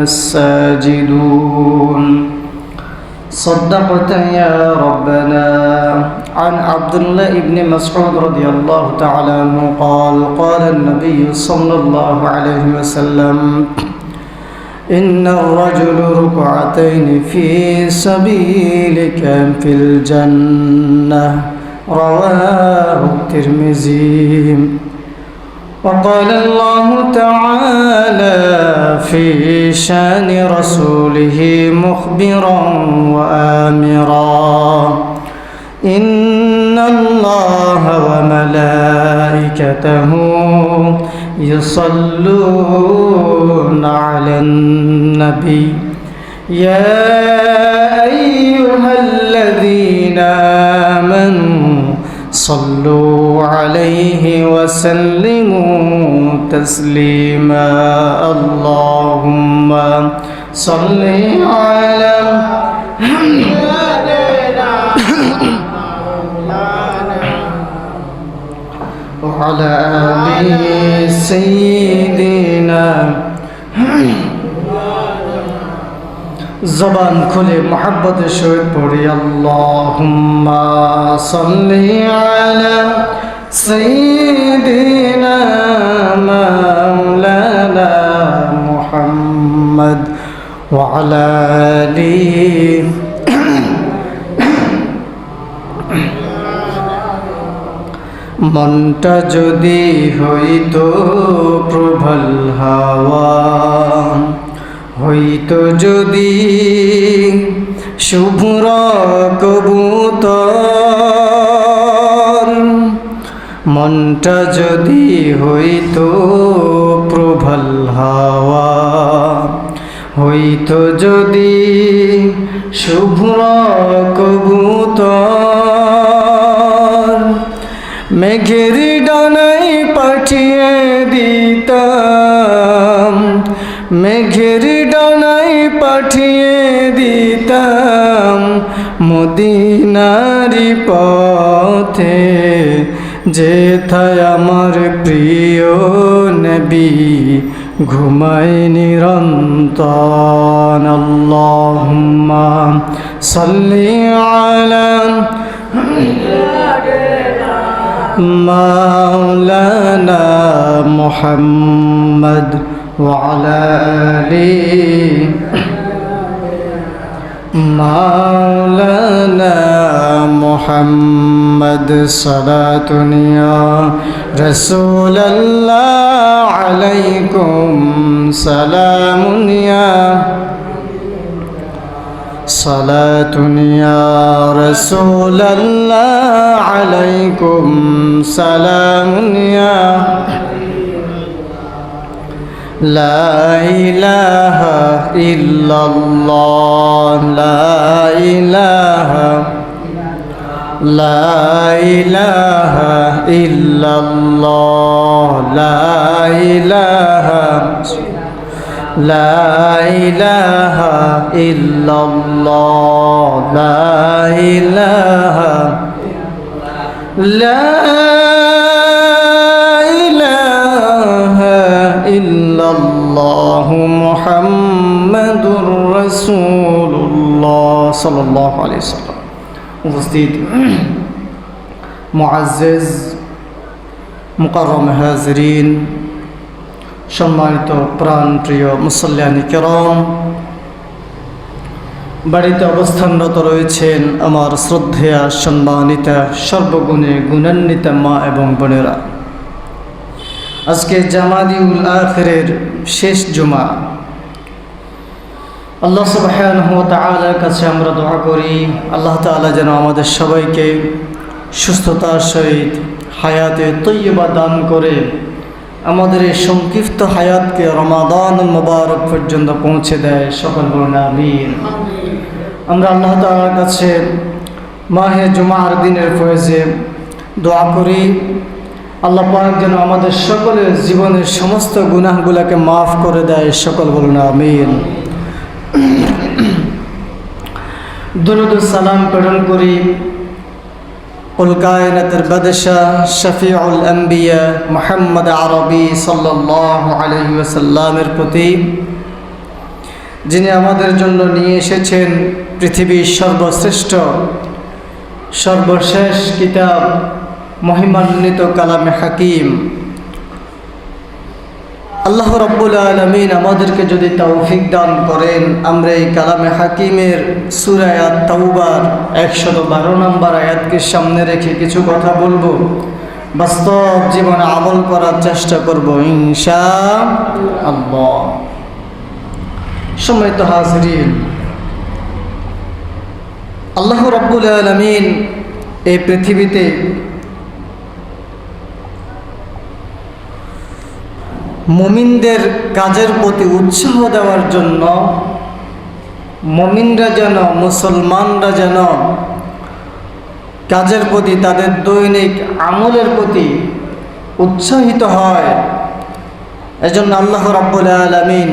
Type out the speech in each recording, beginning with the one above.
الساجدون صدقت يا ربنا. عن عبد الله بن مسعود رضي الله تعالى عنه قال قال النبي صلى الله عليه وسلم إن الرجل ركعتين في سبيلك في الجنة رواه الترمذي. وقال الله تعالى في شان رسوله مخبرا وآمرا إن الله وملائكته يصلون على النبي يا أيها الذين آمنوا صلوا عليه وسلموا تسليما. اللهم صل على وعلى آل سيدنا. জবান খুলে মোহাব্বতের সহিত পড়ি আল্লাহুম্মা সাল্লি আলা সাইয়্যিদিনা মাওলানা মুহাম্মদ ওয়া আলা আলিহি। মনটা যদি হইতো প্রবল হাওয়া, হইতো যদি শুভ্র কবুতর, মনটা যদি হইতো প্রবল হাওয়া, হইতো যদি শুভ্র কবুতর, মেঘের ডানায় পাঠিয়ে দিতাম, মেঘের ডানায় পাঠিয়ে দিতাম মদিনারি পথে, যেথায় আমার প্রিয় নবী ঘুমায় নিরন্তর। আল্লাহুম্মা সাল্লি আলা মাওলানা মুহাম্মদ وعلى آل مولانا محمد صلاة يا رسول الله عليكم سلام يا صلاة يا رسول الله عليكم سلام يا لا إله إلا الله لا إله لا إله إلا الله لا إله لا إله إلا الله لا إله لا ইল্লাল্লাহু মুহাম্মাদুর রাসূলুল্লাহ সাল্লাল্লাহু আলাইহি ওয়াসাল্লাম। উপস্থিত মুআজ্জিজ মুকাররম হাজিরিন, সম্মানিত প্রাণপ্রিয় মুসল্লিয়ানে কেরাম, বাড়িতে অবস্থানরত রয়েছেন আমার শ্রদ্ধেয়া সম্মানিতা সর্বগুণে গুণান্বিতা মা এবং বোনেরা। আজকে জামাদিউল আখিরের শেষ জুমা। আল্লাহ সুবহানাহু ওয়া তাআলার কাছে আমরা দোয়া করি আল্লাহ তাআলা যেন আমাদের সবাইকে সুস্থতার সহিত হায়াতে তৈয়বা দান করে আমাদের এই সংক্ষিপ্ত হায়াতকে রমাদান মুবারক পর্যন্ত পৌঁছে দেয়। সকল বলুন আমিন। আমরা আল্লাহ তাআলার কাছে মাহে জুমার দিনের ফয়েজে দোয়া করি আল্লাহ পাক যেন আমাদের সকলের জীবনের সমস্ত গুনাহগুলোকে মাফ করে দেয়। সকল বলুন আমিন। দুরূদ ও সালাম প্রেরণ করি কুল কায়নাতের বাদশাহ শফিউল আম্বিয়া মুহাম্মদ আরবি সাল্লাল্লাহু আলাইহি ওয়াসাল্লামের প্রতি, যিনি আমাদের জন্য নিয়ে এসেছেন পৃথিবীর সর্বশ্রেষ্ঠ সর্বশেষ কিতাব মহিমান্বিত কালামে হাকিম। আল্লাহ রাব্বুল আলামিন আমাদেরকে যদি তৌফিক দান করেন, আমরা এই কালামে হাকিমের সূরা আত-তাওবার 112 নম্বর আয়াতকে সামনে রেখে কিছু কথা বলবো, বাস্তব জীবনে আমল করার চেষ্টা করব ইনশাআল্লাহ। সম্মানিত হাজিরিন, আল্লাহ রাব্বুল আলামিন এই পৃথিবীতে মুমিনদের কাজের প্রতি উৎসাহ দেওয়ার জন্য, মুমিনরা যেন, মুসলমানরা যেন কাজের প্রতি, তাদের দৈনিক আমলের প্রতি উৎসাহিত হয়, এজন্য আল্লাহ রাব্বুল আলামিন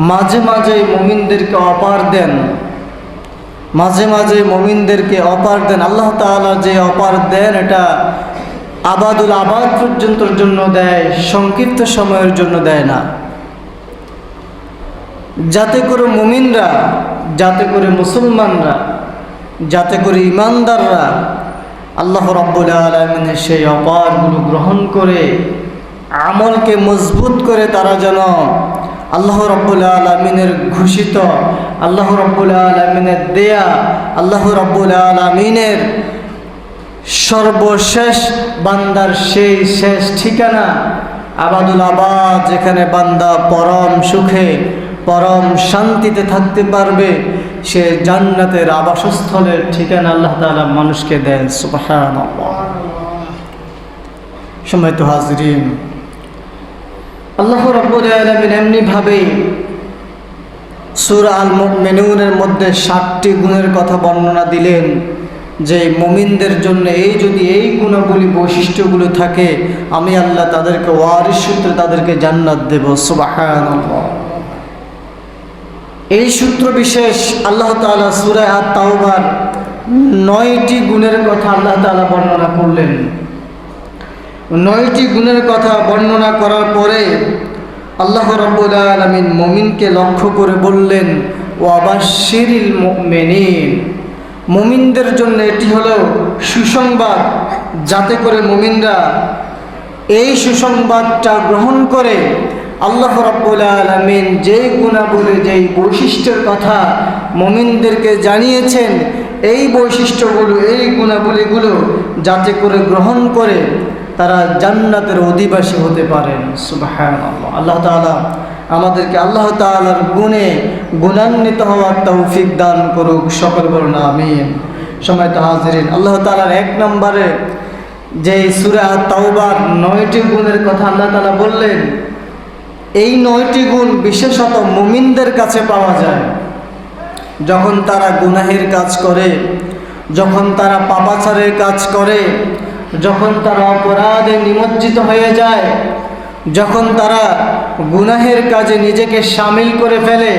মাঝে মাঝে মুমিনদেরকে অফার দেন, মাঝে মাঝে মুমিনদেরকে অফার দেন। আল্লাহ তাআলা যে অফার দেন এটা আবাদুল আবাদ পর্যন্তর জন্য দেয়, সংক্ষিপ্ত সময়ের জন্য দেয় না, যাতে করে মুমিনরা, যাতে করে মুসলমানরা, যাতে করে ইমানদাররা আল্লাহ রাব্বুল আলামিনের সেই অফারগুলো গ্রহণ করে আমলকে মজবুত করে তারা যেন আল্লাহ রাব্বুল আলামিনের ঘোষিত, আল্লাহ রাব্বুল আলামিনের দেয়া, আল্লাহ রাব্বুল আলামিনের সর্বশেষ বান্দার সেই শেষ ঠিকানা আবাদুল আবাদ, যেখানে বান্দা পরম সুখে পরম শান্তিতে থাকতে পারবে, সে জান্নাতের আবাসস্থলের ঠিকানা আল্লাহ তাআলা মানুষকে দেন। সুবহানাল্লাহ। সম্মানিত হাজিরিন, আল্লাহ রাব্বুল আলামিন এমনিভাবে সূরা আল মুমিনুনের মধ্যে 7টি গুণের কথা বর্ণনা দিলেন যে মুমিনদের জন্য এই গুণাবলী, বৈশিষ্ট্যগুলো থাকে, আমি আল্লাহ তাদেরকে ওয়ারিস সূত্রে তাদেরকে জান্নাত দেব। সুবহানাল্লাহ। এই সূত্র বিশেষ আল্লাহ তাআলা সূরা আত-তাওবার 9টি গুণের কথা আল্লাহ তাআলা বর্ণনা করলেন। 9টি গুণের কথা বর্ণনা করার পরে আল্লাহ রাব্বুল আলামিন মুমিনকে লক্ষ্য করে বললেন, ওয়াবাশশিরিল মুমিনিন, মুমিনদের জন্য এটি হলো সুসংবাদ, যাতে করে মুমিনরা এই সুসংবাদটা গ্রহণ করে আল্লাহ রাব্বুল আলামিন যেই গুণাবলী, যেই বৈশিষ্ট্যের কথা মুমিনদেরকে জানিয়েছেন, এই বৈশিষ্ট্যগুলো, এই গুণাবলীগুলো যাতে করে গ্রহণ করে তারা জান্নাতের অধিবাসী হতে পারেন। সুবহানাল্লাহ। আল্লাহ তাআলা আমাদেরকে আল্লাহ তাআলার গুণে গুণান্বিত হওয়ার তৌফিক দান করুক, সকল বলুন আমিন। সম্মানিত হাজিরিন, আল্লাহ তাআলার 1 নম্বরে যে সূরা আত-তাওবার 9টি গুণের কথা আল্লাহ তাআলা বললেন, এই 9টি গুণ বিশেষত মুমিনদের কাছে পাওয়া যায়। যখন তারা গুনাহের কাজ করে, যখন তারা পাপাচারের কাজ করে, যখন তারা অপরাধে নিমজ্জিত হয়ে যায়, যখন তারা গুনাহের কাজে নিজেকে শামিল করে ফেলে,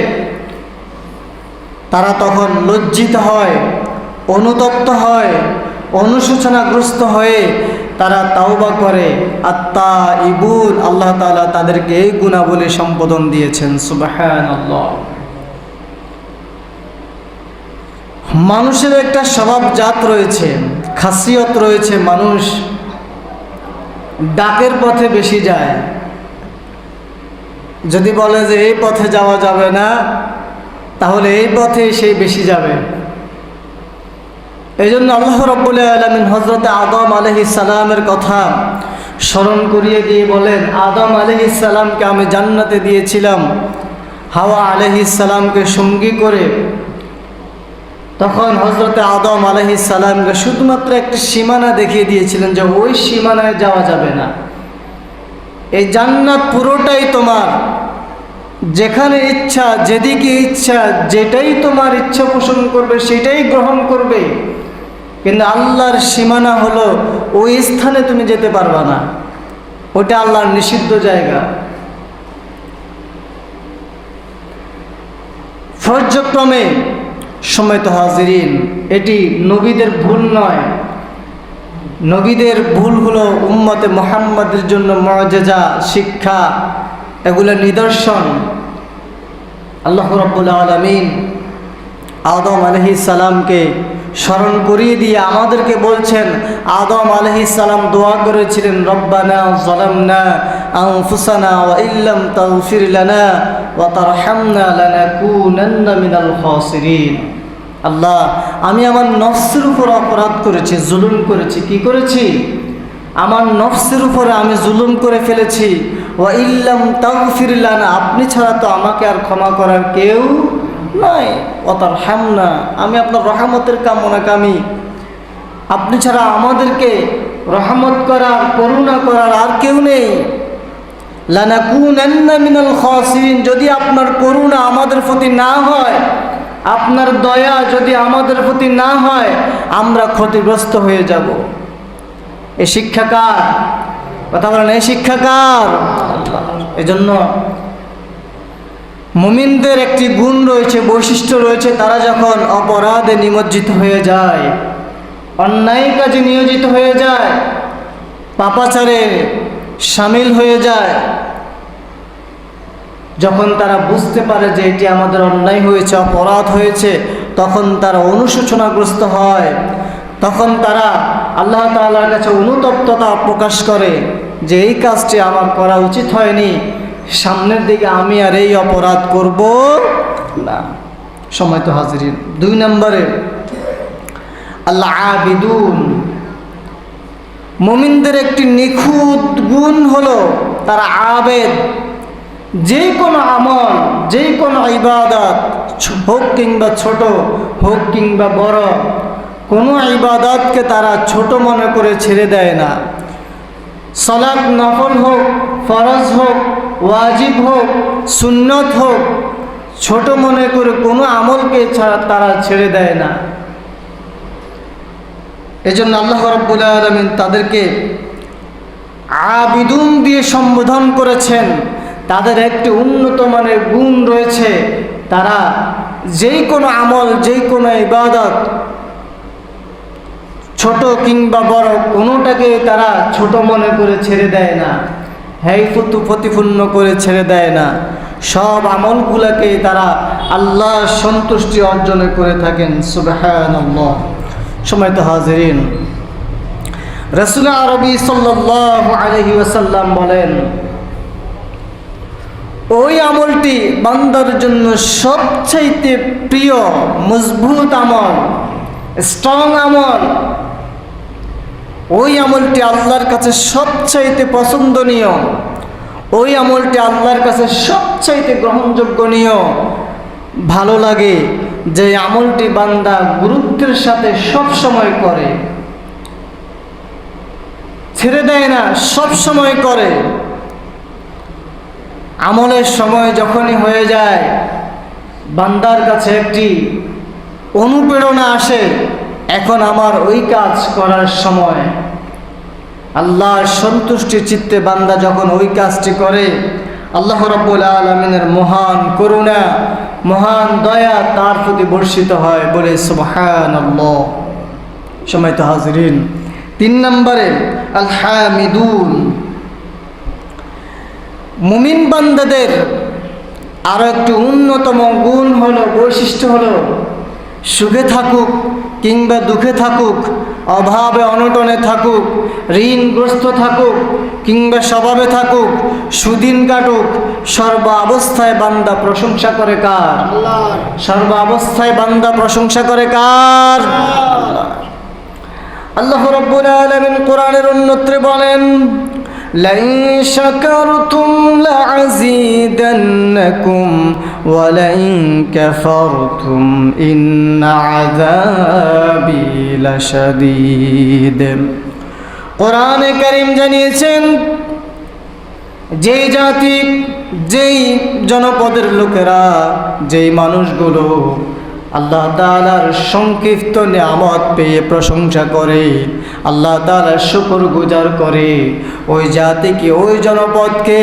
তারা তখন লজ্জিত হয়, অনুতপ্ত হয়, অনুশোচনাগ্রস্ত হয়ে তারা তাওবা করে। আত-তাইবুন, আল্লাহ তাআলা তাদেরকে এই গুণাবলী সম্বোধন দিয়েছেন। সুবহানাল্লাহ। মানুষের একটা স্বভাবজাত রয়েছে, খাসিয়ত রয়েছে, মানুষ ডাকের পথে বেশি যায়। যদি বলে যে এই পথে যাওয়া যাবে না, তাহলে এই পথে সে বেশি যাবে। এই জন্য আল্লাহ রাব্বুল আলামিন হযরত আদম আলাইহিস সালামের কথা স্মরণ করিয়ে দিয়ে বলেন, আদম আলাইহিস সালামকে আমি জান্নাতে দিয়েছিলাম হাওয়া আলাইহিস সালামকে সঙ্গী করে। তখন হযরত আদম আলাইহিস সালামকে শুধুমাত্র একটা সীমানা দেখিয়ে দিয়েছিলেন যে ওই সীমানায় যাওয়া যাবে না, এই জান্নাত পুরোটাই তোমার, যেখানে ইচ্ছা, যেদিকে ইচ্ছা, যেটাই তোমার ইচ্ছা পোষণ করবে সেটাই গ্রহণ করবে, কিন্তু আল্লাহর সীমানা হলো ওই স্থানে তুমি যেতে পারবা না, ওটা আল্লাহর নিষিদ্ধ জায়গা। পর্যায়ক্রমে সম্মানিত হাজিরিন, এটি নবীদের ভুল নয়, নবীদের ভুল হলো উম্মতে মুহাম্মাদের জন্য মুআজিজা, শিক্ষা, এগুলো নিদর্শন। আল্লাহ রাব্বুল আলামিন আদম আলাইহিস সালামকে স্মরণ করিয়ে দিয়ে আমাদেরকে বলছেন, আদম আলাইহিস সালাম দোয়া করেছিলেন, রব্বানা যালামনা আনফুসানা ওয়া ইল্লাম তাগফির লানা ওয়া তারহামনা লানাকুনান্না মিনাল খাসিরিন। আল্লাহ, আমি আমার নফসের উপর অপরাধ করেছি, জুলুম করেছি। কি করেছি? আমার নফসের উপরে আমি জুলুম করে ফেলেছি। ওয়া ইল্লাম তাগফির লানা, আপনি ছাড়া তো আমাকে আর ক্ষমা করার কেউ নাই। ওয়া তারহামনা, আমি আপনার রহমতের কামনাকামী, আপনি ছাড়া আমাদেরকে রহমত করার, করুণা করার আর কেউ নেই। লানাকুনান্না মিনাল খাসিরিন, যদি আপনার করুণা আমাদের প্রতি না হয়, আপনার দয়া যদি আমাদের প্রতি না হয়, আমরা ক্ষতিগ্রস্ত হয়ে যাব। এই শিক্ষাকার কথা বলেন, এই শিক্ষাকার। এজন্য মুমিনদের একটি গুণ রয়েছে, বৈশিষ্ট্য রয়েছে, তারা যখন অপরাধে নিমজ্জিত হয়ে যায়, অন্যায় কাজে নিয়োজিত হয়ে যায়, পাপাচারে শামিল হয়ে যায়, যখন তারা বুঝতে পারে যে এটি আমাদের অন্যায় হয়েছে, অপরাধ হয়েছে, তখন তারা অনুশোচনাগ্রস্ত হয়, তখন তারা আল্লাহ তাআলার কাছে অনুতপ্ততা প্রকাশ করে যে এই কাজটি আমার করা উচিত হয়নি, সামনের দিকে আমি আর এই অপরাধ করব না। সময় তো হাজিরিন, 2 নম্বরে আল্লাহ আবিদুন। মুমিনদের একটি নিখুঁত গুণ হলো তারা আবেদ। যে কোনো আমল, যে কোনো ইবাদত, হোক কিংবা ছোট, হোক কিংবা বড়, কোনো ইবাদতকে তারা ছোট মনে করে ছেড়ে দেয় না। সালাত নফল হোক, ফরজ হোক, ওয়াজিব হোক, সুন্নত হোক, ছোট মনে করে কোনো আমলকে তারা ছেড়ে দেয় না। এজন্য আল্লাহ রাব্বুল আলামিন তাদেরকে আবিদুন দিয়ে সম্বোধন করেছেন। তাদের একটি উন্নত মানের গুণ রয়েছে, তারা যেই কোনো আমল, যেই কোনো ইবাদত, ছোট কিংবা বড়, কোনোটাকে তারা ছোট মনে করে ছেড়ে দেয় না, হেয়ফুতু প্রতিপূর্ণ করে ছেড়ে দেয় না। সব আমলগুলোকে তারা আল্লাহর সন্তুষ্টি অর্জনে করে থাকেন। সুবহানাল্লাহ। সময়ত হাজিরিন, রাসূল আরবি সাল্লাল্লাহু আলাইহি ওয়াসাল্লাম বলেন, ওই আমলটি বান্দার জন্য সবচাইতে প্রিয়, মজবুত আমল, স্ট্রং আমল, ওই আমলটি আল্লাহর কাছে সবচাইতে পছন্দনীয়, ওই আমলটি আল্লাহর কাছে সবচাইতে গ্রহণযোগ্যনীয়, ভালো লাগে, যে আমলটি বান্দা গুরুত্বের সাথে সব সময় করে, ছেড়ে দেয় না, সব সময় করে। আমলের সময় যখনই হয়ে যায়, বান্দার কাছে একটি অনুপ্রেরণা আসে, এখন আমার ওই কাজ করার সময়। আল্লাহর সন্তুষ্টি চিত্তে বান্দা যখন ওই কাজটি করে, আল্লাহ রাব্বুল আলামিনের মহান করুণা, মহান দয়া তার প্রতি বর্ষিত হয়, বলে সুবহানাল্লাহ। সময়ত হাজিরিন, 3 নম্বরে আল হামিদুন। মুমিন বান্দাদের আরো একটি অন্যতম গুণ হলো, বৈশিষ্ট্য হলো, সুখে থাকুক কিংবা দুঃখে থাকুক, অভাবে অনটনে থাকুক, ঋণগ্রস্ত থাকুক কিংবা স্বভাবে থাকুক, সুদিন কাটুক, সর্ব অবস্থায় বান্দা প্রশংসা করে কার? আল্লাহর। সর্ব অবস্থায় বান্দা প্রশংসা করে কার? আল্লাহর। আল্লাহ রাব্বুল আলামিন কোরআনের অন্যত্রে বলেন, লাইন শাকারতুম লাযীদান্নাকুম ওয়া লাইন কাফারতুম ইন্না আযাবি লাশাদীদ। কোরআনে কারীম জানিয়েছেন, যেই জাতি, যেই জনপদের লোকেরা, যেই মানুষগুলো আল্লাহ তাআলার সংক্ষিপ্ত নিয়ামত পেয়ে প্রশংসা করে, আল্লাহ তাআলার শুকর গুজার করে, ওই জাতিকে, ওই জনপদকে,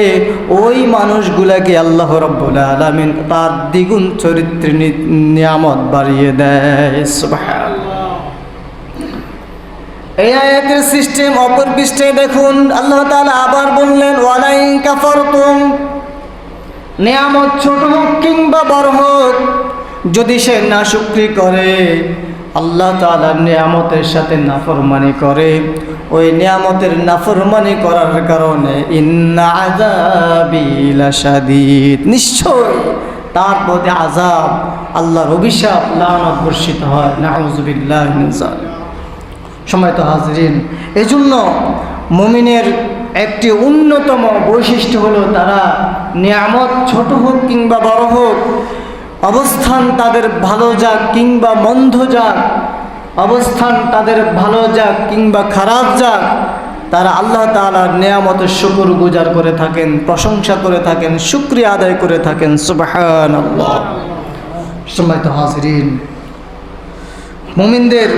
ওই মানুষগুলাকে আল্লাহ রাব্বুল আলামিন তার দ্বিগুণ চরিত্রের নিয়ামত বাড়িয়ে দেয়। সুবহানাল্লাহ। এই আয়াতের সিস্টেম অপর পৃষ্ঠে দেখুন, আল্লাহ তাআলা আবার বললেন, ওয়ালাইন কাফারতুম নিয়ামত ছোট হোক কিংবা বড় হোক, যদি সে নাশুকরি করে, আল্লাহ তাআলার নিয়ামতের সাথে নাফরমানি করে, ওই নিয়ামতের নাফরমানি করার কারণে ইন্না আযাবি লাশাদীদ, নিশ্চয় তার প্রতি আযাব, আল্লাহর অভিশাপ, লানত বর্ষিত হয়। নাউযুবিল্লাহি মিন যালিক। সম্মানিত হাজরিন, এজন্য মুমিনের একটি অন্যতম বৈশিষ্ট্য হলো তারা নিয়ামত ছোট হোক কিংবা বড় হোক, অবস্থান তাদের ভালো যাক কিংবা মন্দ যাক, অবস্থান তাদের ভালো যাক কিংবা খারাপ যাক, তারা আল্লাহ তাআলার নিয়ামতের শুকর গুজার করে থাকেন, প্রশংসা করে থাকেন, শুকরিয়া আদায় করে থাকেন। সুবহানাল্লাহ। সম্মানিত হাজরিন, মুমিনদের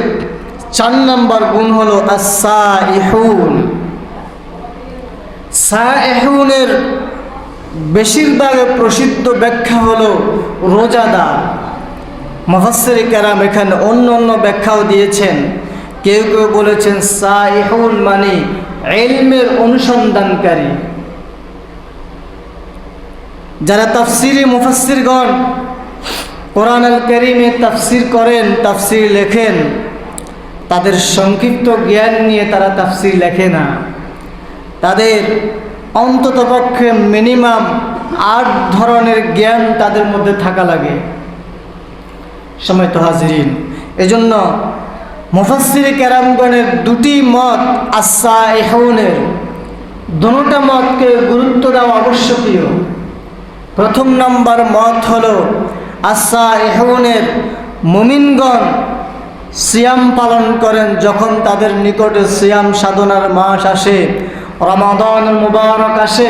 4 নম্বর গুণ হলো আস-সাইহুন। সাইহুনের বেশিরভাগ প্রসিদ্ধ ব্যাখ্যা হলো রোজাদার। মুফাসসিরে কেরাম এখানে অন্য অন্য ব্যাখ্যাও দিয়েছেন। কেউ কেউ বলেছেন সাইহুন মানে ইলমের অনুসন্ধানকারী। যারা তাফসিরে মুফাসসিরগণ কোরআন আল কারীমে তাফসির করেন, তাফসির লেখেন, তাদের সংক্ষিপ্ত জ্ঞান নিয়ে তারা তাফসির লেখে না। তাদের অন্ততপক্ষে মিনিমাম 8 ধরনের জ্ঞান তাদের মধ্যে থাকা লাগে। সম্মানিত হাজিরিন, এজন্য মুফাসসিরে কেরামগণের 2টি মত আস-সাইহুনের, দুটো মতকে গুরুত্ব দেওয়া আবশ্যকীয়। প্রথম নম্বর মত হলো আস-সাইহুনের মুমিনগণ সিয়াম পালন করেন যখন তাদের নিকটে সিয়াম সাধনার মাস আসে, রমাদান মুবারক আসে,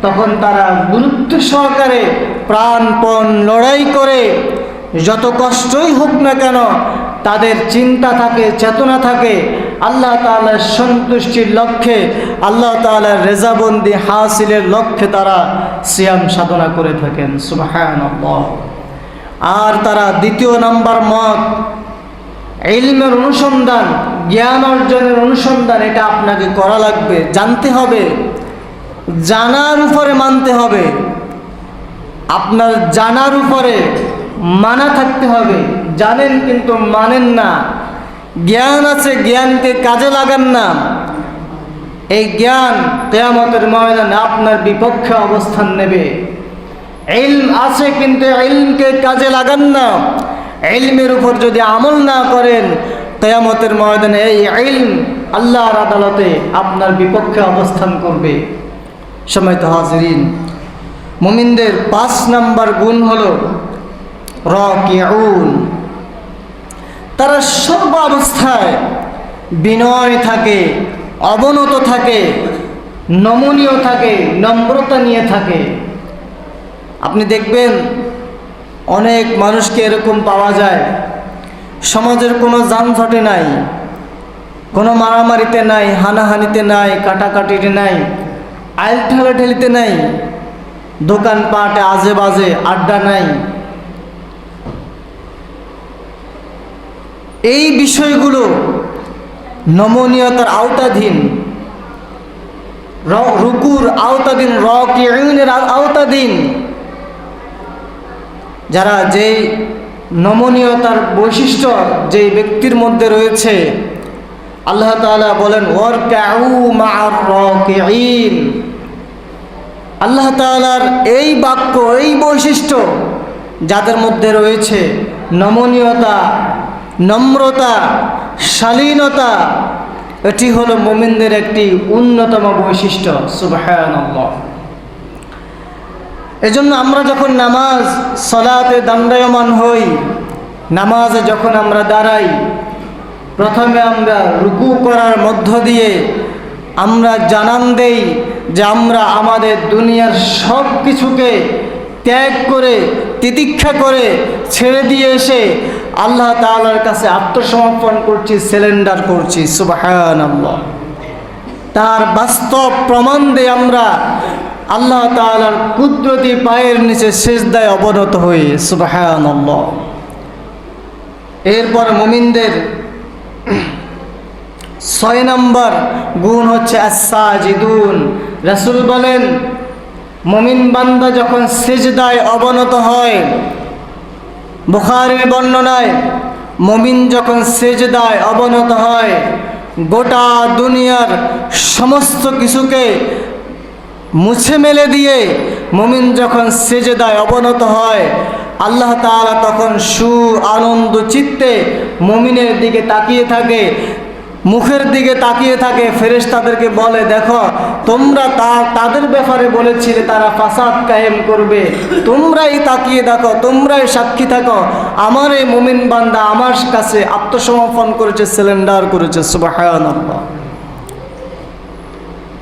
তখন তারা গুরুত্ব সহকারে প্রাণপণ লড়াই করে, যত কষ্টই হোক না কেন তাদের চিন্তা থাকে, চেতনা থাকে আল্লাহ তাআলার সন্তুষ্টির লক্ষ্যে, আল্লাহ তাআলার রেজাবন্দি হাসিলের লক্ষ্যে তারা সিয়াম সাধনা করে থাকেন। সুবহানাল্লাহ। আর তারা দ্বিতীয় নাম্বার মত ইলমের অনুসন্ধান, জ্ঞান অর্জনের অনুসন্ধান, এটা আপনাকে করা লাগবে, জানতে হবে, জানার উপরে মানতে হবে, আপনার জানার উপরে মানা থাকতে হবে। জানেন কিন্তু মানেন না, জ্ঞান আছে জ্ঞানকে কাজে লাগান না, এই জ্ঞান কিয়ামতের ময়দানে আপনার বিপক্ষে অবস্থান নেবে। ইলম আছে কিন্তু ইলমকে কাজে লাগান না, ইলমের উপর যদি আমল না করেন, কিয়ামতের ময়দানে এই ইলম আল্লাহর আদালতে আপনার বিপক্ষে অবস্থান করবে। সম্মানিত হাজিরিন, মুমিনদের 5 নম্বর গুণ হলো রাকিউন। তারা সর্ব অবস্থায় বিনয় থাকে, অবনত থাকে, নমনীয় থাকে, নম্রতা নিয়ে থাকে। আপনি দেখবেন অনেক মানুষকে এরকম পাওয়া যায়, সমাজের কোনো যানজটে নাই, কোনো মারামারিতে নাই, হানাহানিতে নাই, কাটাকাটিতে নাই, আইল ঠেলাঠেলিতে নাই, দোকানপাটে আজে বাজে আড্ডা নাই। এই বিষয়গুলো নমনীয়তার আওতাধীন, রুকুর আওতাধীন, রাকিউনের আওতাধীন। যারা যেই নমনীয়তার বৈশিষ্ট্য যেই ব্যক্তির মধ্যে রয়েছে, আল্লাহ তাআলা বলেন ওয়ারকাউ মা'আর রাকিঈন। আল্লাহ তাআলার এই বাক্য, এই বৈশিষ্ট্য যাদের মধ্যে রয়েছে, নমনীয়তা, নম্রতা, শালীনতা, এটি হলো মুমিনদের একটি অন্যতম বৈশিষ্ট্য। সুবহানাল্লাহ। এজন্য আমরা যখন নামাজ সালাতে দণ্ডায়মান হই, নামাজে যখন আমরা দাঁড়াই, প্রথমে আমরা রুকু করার মধ্য দিয়ে আমরা জানান দেই যে আমরা আমাদের দুনিয়ার সব কিছুকে ত্যাগ করে, তিতিক্ষা করে, ছেড়ে দিয়ে এসে আল্লাহ তাআলার কাছে আত্মসমর্পণ করছি, সারেন্ডার করছি। সুবহানাল্লাহ। তার বাস্তব প্রমাণ দিয়ে আমরা আল্লাহ তাআলার কুদরতি পায়ের নিচে সিজদায় অবনত হই। সুবহানাল্লাহ। এরপর মুমিনদের 6 নম্বর গুণ হচ্ছে আস-সাজিদুন। রাসূল বলেন মুমিন বান্দা যখন সিজদায় অবনত হয়, বুখারীর বর্ণনায় মুমিন যখন সিজদায় অবনত হয়, গোটা দুনিয়ার সমস্ত কিছুকে মুছে মেলে দিয়ে মুমিন যখন সিজদায় অবনত হয়, আল্লাহ তাআলা তখন আনন্দ চিত্তে মুমিনের দিকে তাকিয়ে থাকে, মুখের দিকে তাকিয়ে থাকে, ফেরেশতাদেরকে বলে, দেখো তোমরা তাদের ব্যাপারে বলেছিলে তারা ফাসাদ কায়েম করবে, তোমরাই তাকিয়ে দেখো, তোমরাই সাক্ষী থাকো, আমার এই মুমিন বান্দা আমার কাছে আত্মসমর্পণ করেছে, সারেন্ডার করেছে। সুবহানাল্লাহ।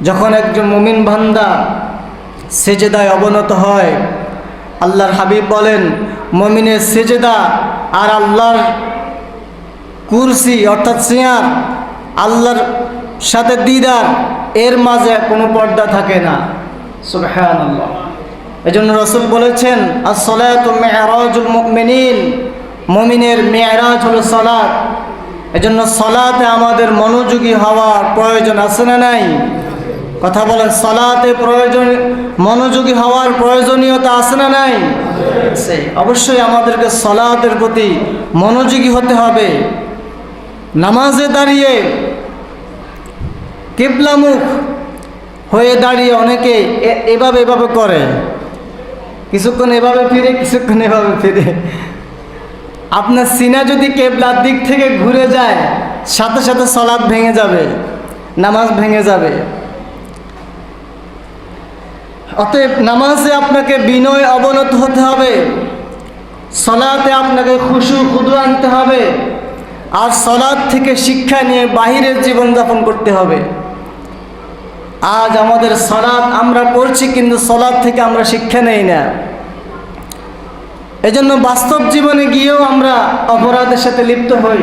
যখন একজন মুমিন বান্দা সিজদায় অবনত হয়, আল্লাহর হাবিব বলেন, মুমিনের সিজদা আর আল্লাহর কুরসি অর্থাৎ চেয়ার, আল্লাহর সাথে দিদার, এর মাঝে কোনো পর্দা থাকে না। সুবহানাল্লাহ। এজন্য রাসূল বলেছেন, আস-সালাতু মি'রাজুল মুমিনিন, মুমিনের মি'রাজ হলো সালাত। এজন্য সালাতে আমাদের মনোযোগী হওয়ার প্রয়োজন আছে না নাই? কথা বলেন, সালাতে মনোযোগী হওয়ার প্রয়োজনীয়তা আছে না নাই? অবশ্যই আমাদেরকে সালাতের প্রতি মনোযোগী হতে হবে। নামাজে দাঁড়িয়ে কিবলামুখ হয়ে দাঁড়িয়ে অনেকে এভাবে করে, কিছুক্ষণ এভাবে ফিরে, কিছুক্ষণ এভাবে ফিরে। আপনার সিনা যদি কিবলার দিক থেকে ঘুরে যায়, সাথে সাথে সালাত ভেঙে যাবে, নামাজ ভেঙে যাবে। অতএব নামাজে আপনাকে বিনয় অবনত হতে হবে, সালাতে আপনাকে খুশু খুদু আনতে হবে, আর সালাত থেকে শিক্ষা নিয়ে বাহিরের জীবনযাপন করতে হবে। আজ আমাদের সালাত আমরা পড়ছি, কিন্তু সালাত থেকে আমরা শিক্ষা নেই না। এজন্য বাস্তব জীবনে গিয়েও আমরা অপরাধের সাথে লিপ্ত হই,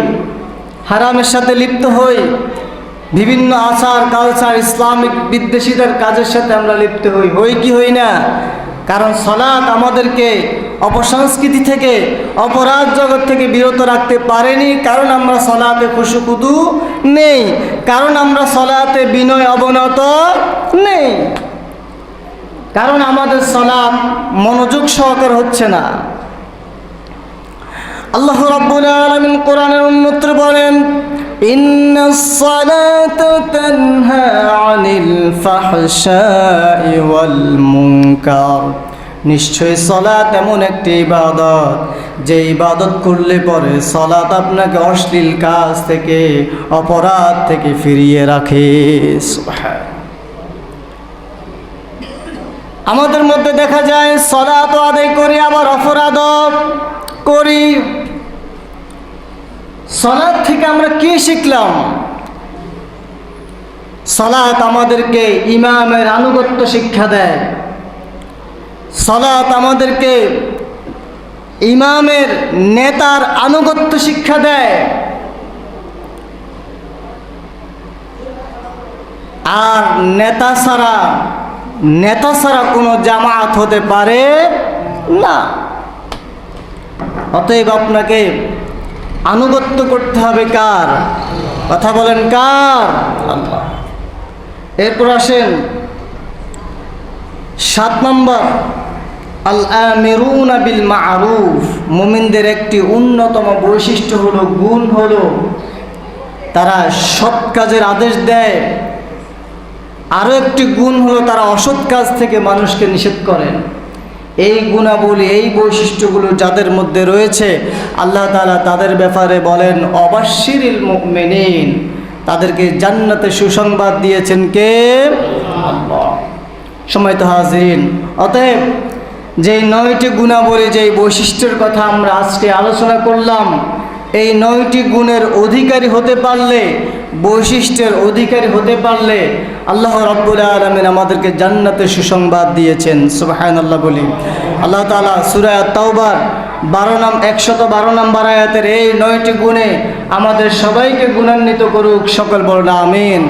হারামের সাথে লিপ্ত হই, বিভিন্ন আচার কালচার ইসলামিক বিদ্বেষীদের কাজের সাথে আমরা লিপ্ত হই কি হই না? কারণ সালাত আমাদেরকে অপসংস্কৃতি থেকে, অপরাধ জগৎ থেকে বিরত রাখতে পারেনি, কারণ আমরা সালাতে খুশুখুদু নেই, কারণ আমরা সালাতে বিনয় অবনত নেই, কারণ আমাদের সালাত মনোযোগ সহকারে হচ্ছে না। আল্লাহ রাব্বুল আলামিন কোরআনের অন্যত্র বলেন, ইন্নাস সালাতা তানহা আনিল ফাহশাই ওয়াল মুনকার, নিশ্চয়ই সালাত এমন একটি ইবাদত, যে ইবাদত করলে পরে সালাত আপনাকে অশ্লীল কাজ থেকে, অপরাধ থেকে ফিরিয়ে রাখে। আমাদের মধ্যে দেখা যায় সালাত আদায় করি, আবার অপরাধ করি। সালাত থেকে আমরা কি শিখলাম? সালাত আমাদেরকে ইমামের আনুগত্য শিক্ষা দেয়, সালাত আমাদেরকে ইমামের নেতার আনুগত্য শিক্ষা দেয়, আর নেতা ছাড়া কোনো জামাত হতে পারে না। অতএব আপনাকে আনুগত্য করতে হবে কার? কথা বলেন, কার? আল্লাহ। এরপর আসেন 7 নম্বর, আল আমিরুনা বিল মারুফ। মুমিনদের একটি অন্যতম বৈশিষ্ট্য হলো, গুণ হলো, তারা সৎ কাজের আদেশ দেয়। আরও একটি গুণ হলো, তারা অসৎ কাজ থেকে মানুষকে নিষেধ করেন। এই গুণাবলী, এই বৈশিষ্ট্যগুলো যাদের মধ্যে রয়েছে, আল্লাহ তাআলা তাদের ব্যাপারে বলেন, অবাশশিরিল মুমিনিন, তাদেরকে জান্নাতে সুসংবাদ দিয়েছেন কে? আল্লাহ। সম্মানিত হাজিরিন, অতএব যে 9টি গুণাবলী, যে বৈশিষ্ট্যের কথা আমরা আজকে আলোচনা করলাম, এই 9টি গুণের অধিকারী হতে পারলে, বৈশিষ্ট্যের অধিকারী হতে পারলে আল্লাহ রাব্বুল আলামিন আমাদেরকে জান্নাতের সুসংবাদ দিয়েছেন। সুবহানাল্লাহ বলি। আল্লাহ তাআলা সূরা আত-তাওবার 112 নম্বর আয়াতের এই 9টি গুণে আমাদের সবাইকে গুণান্বিত করুক। সকল বলুন আমিন।